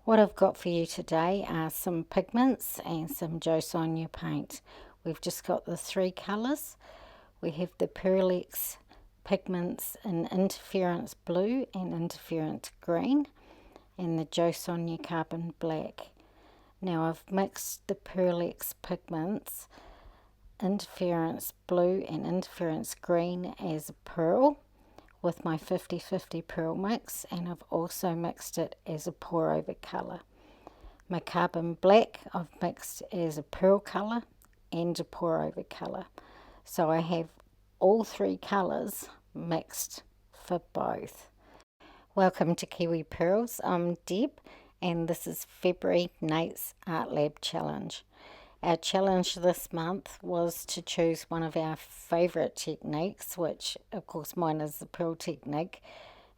What I've got for you today are some pigments and some Sonja paint. We've just got the three colours. We have the Pearl-Ex pigments in Interference Blue and Interference Green, and the Sonja Carbon Black. Now I've mixed the Pearl-Ex pigments, Interference Blue and Interference Green as a pearl with my 50-50 pearl mix, and I've also mixed it as a pour over colour. My Carbon Black I've mixed as a pearl colour and a pour over colour. So I have all three colours mixed for both. Welcome to Kiwi Pearls. I'm Deb and this is February Nate's Art Lab Challenge. Our challenge this month was to choose one of our favourite techniques, which of course mine is the pearl technique,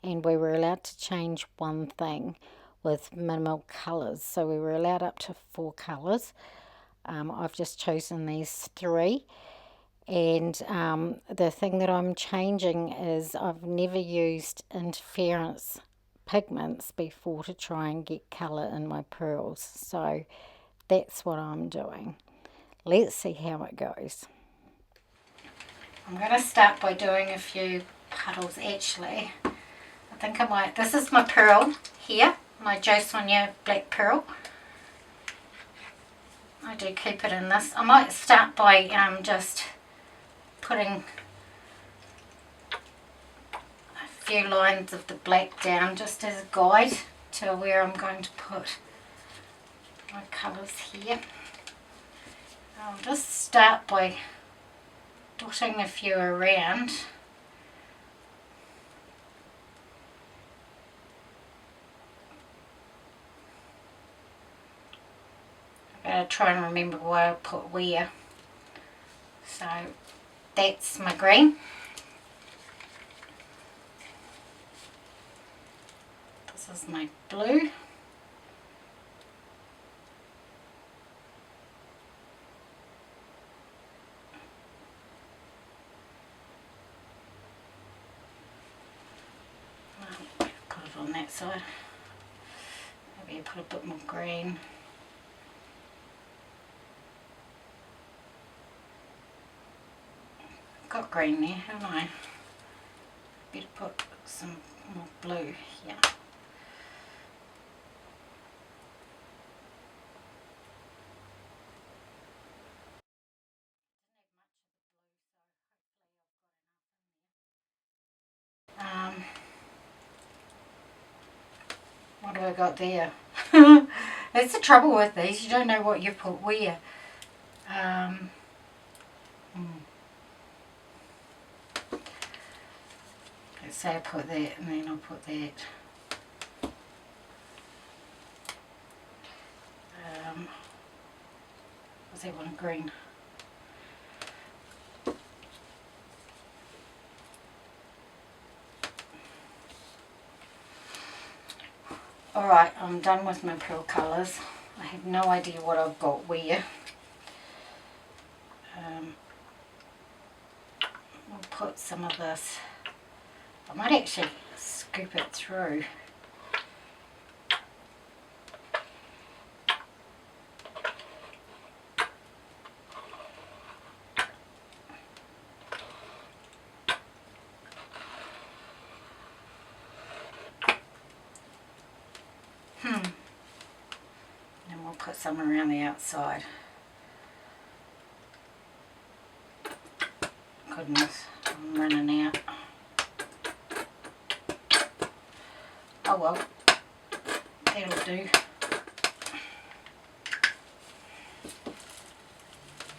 and we were allowed to change one thing with minimal colours. So we were allowed up to 4 colours. I've just chosen these 3, and the thing that I'm changing is I've never used interference pigments before to try and get colour in my pearls. So that's what I'm doing. Let's see how it goes. I'm going to start by doing a few puddles actually. I think I might, this is my pearl here, my Sonja Black Pearl. I do keep it in this. I might start by just putting a few lines of the black down just as a guide to where I'm going to put my colours here. I'll just start by dotting a few around. I'm going to try and remember where I put where. So that's my green. This is my blue. Put it on that side. Maybe put a bit more green. Got green there, haven't I? Better put some more blue here. What have I got there? That's the trouble with these, you don't know what you put where. Let's say I put that and then I'll put that. Was that one green? Alright, I'm done with my pearl colours. I have no idea what I've got where. I'll put some of this. I might actually scoop it through. And we'll put some around the outside. Goodness, I'm running out. Oh well, that'll do.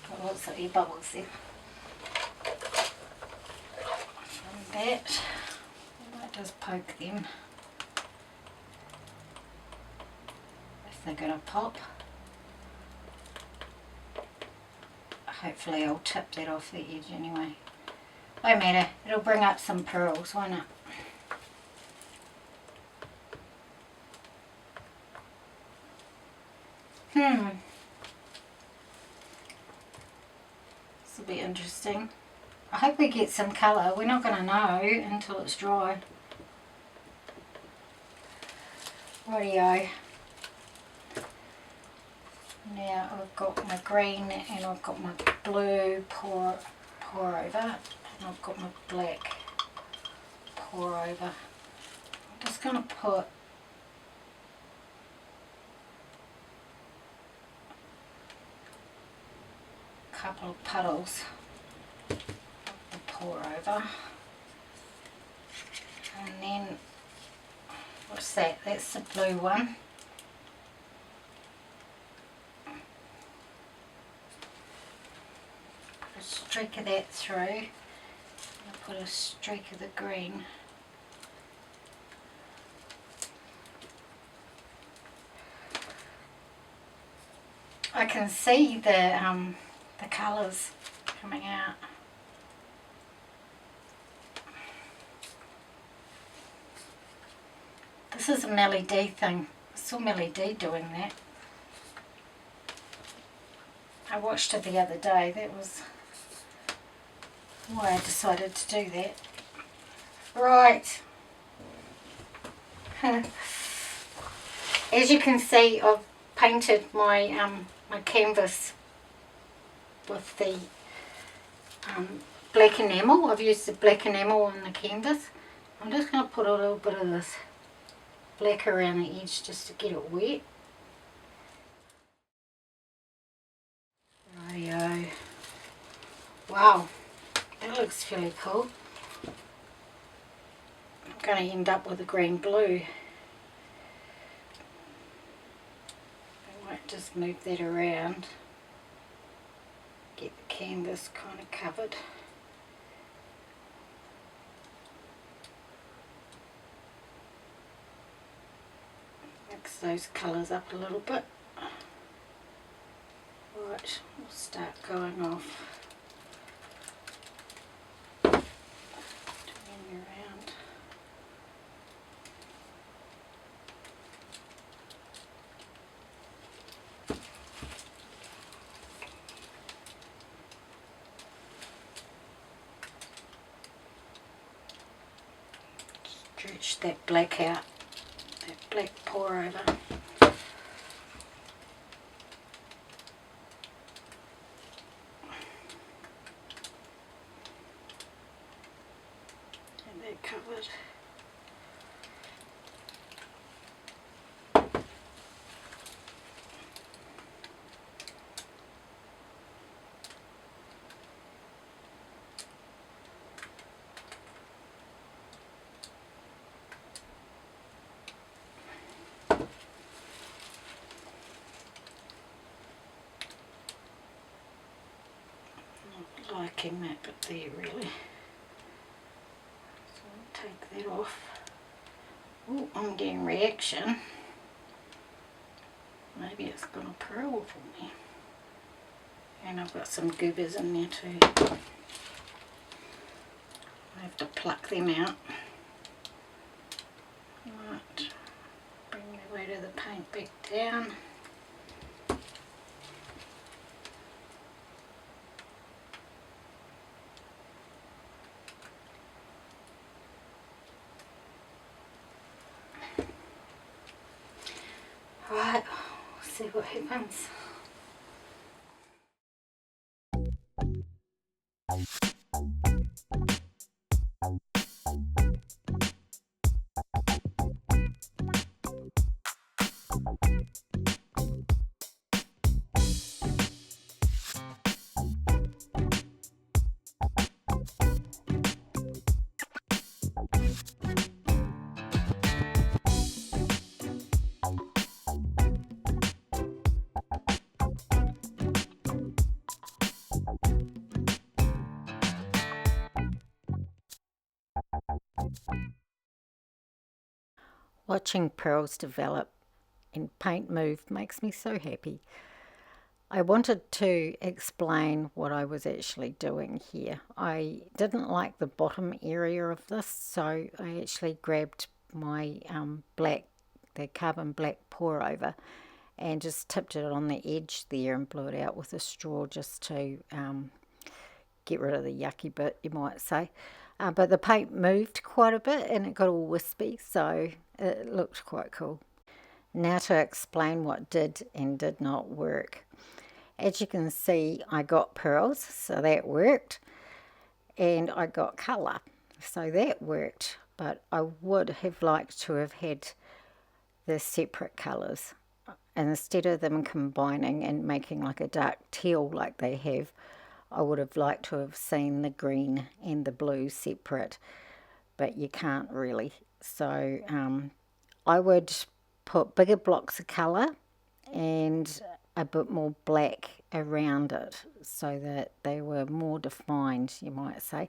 Got lots of bubbles there. From that, I might just poke them. If they're going to pop. Hopefully I'll tip that off the edge anyway. Won't matter, it'll bring up some pearls, won't it? This will be interesting. I hope we get some colour. We're not going to know until it's dry. Rightio. Now I've got my green and I've got my blue pour over, and I've got my black pour over. I'm just going to put a couple of puddles of the pour over, and then what's that? That's the blue one. Put a streak of that through. I'll put a streak of the green. I can see the colours coming out. This is a Millie D thing. I saw Millie D doing that. I watched her the other day. That was why I decided to do that. Right. As you can see, I've painted my my canvas with the black enamel. I've used the black enamel on the canvas. I'm just going to put a little bit of this black around the edge just to get it wet. Rightio. Wow, that looks fairly cool. I'm going to end up with a green blue. I might just move that around, get the canvas kind of covered. Mix those colours up a little bit. Right, we'll start going off. Turn around. Stretch that black out, that black pour over. And they're covered. Liking that bit there really. So I'll take that off. Oh, I'm getting reaction. Maybe it's gonna pearl for me. And I've got some goobers in there too. I have to pluck them out. Right, bring the weight of the paint back down. Right, we'll see what happens. Watching pearls develop and paint move makes me so happy. I wanted to explain what I was actually doing here. I didn't like the bottom area of this, so I actually grabbed my the carbon black pour over, and just tipped it on the edge there and blew it out with a straw just to get rid of the yucky bit, you might say. But the paint moved quite a bit and it got all wispy, so it looked quite cool. Now to explain what did and did not work. As you can see, I got pearls, so that worked, and I got colour, so that worked, but I would have liked to have had the separate colours. And instead of them combining and making like a dark teal like they have, I would have liked to have seen the green and the blue separate, but you can't really. So I would put bigger blocks of colour and a bit more black around it so that they were more defined, you might say.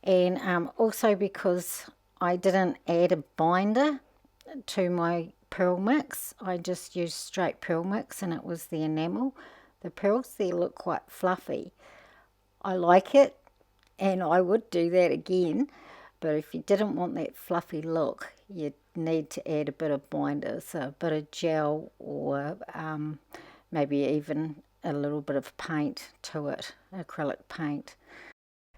And also because I didn't add a binder to my pearl mix, I just used straight pearl mix and it was the enamel. The pearls there look quite fluffy. I like it and I would do that again, but if you didn't want that fluffy look, you'd need to add a bit of binder, so a bit of gel or maybe even a little bit of paint to it, acrylic paint.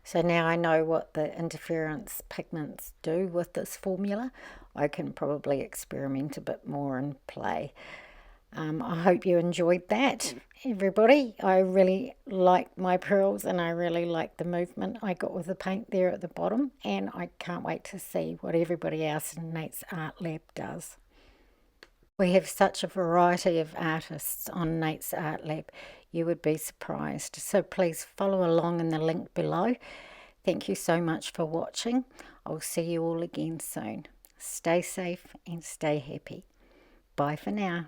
So now I know what the interference pigments do with this formula. I can probably experiment a bit more and play. I hope you enjoyed that, everybody. I really like my pearls and I really like the movement I got with the paint there at the bottom, and I can't wait to see what everybody else in Nate's Art Lab does. We have such a variety of artists on Nate's Art Lab, you would be surprised. So please follow along in the link below. Thank you so much for watching. I'll see you all again soon. Stay safe and stay happy. Bye for now.